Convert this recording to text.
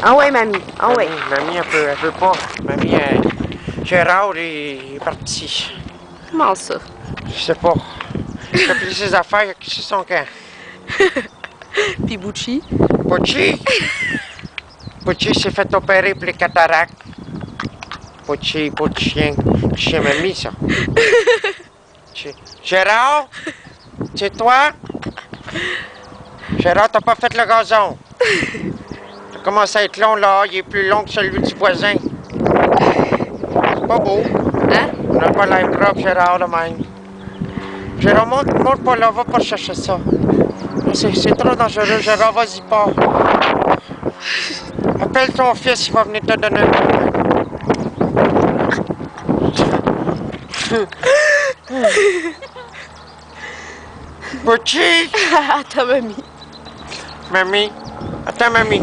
Ah ouais, mamie. Ah ouais. Mamie, elle peut pas. Mamie, Gérard est parti. Comment ça? Je sais pas. Il a pris ses affaires, il a quitté son camp. Puis Bucci? Pucci! Pucci s'est fait opérer pour les cataractes. Pucci, chien. Chien mamie, ça. Gérard? C'est toi? Gérard, t'as pas fait le gazon. Ça commence à être long, là. Il est plus long que celui du voisin. C'est pas beau. Hein? On n'a pas l'air propre, Gérard, de même. Gérard, monte pas là, va pas chercher ça. C'est trop dangereux, Gérard, vas-y pas. Appelle ton fils, il va venir te donner un coup de main. Pucci! Attends, mamie. Mamie. Attends, mamie.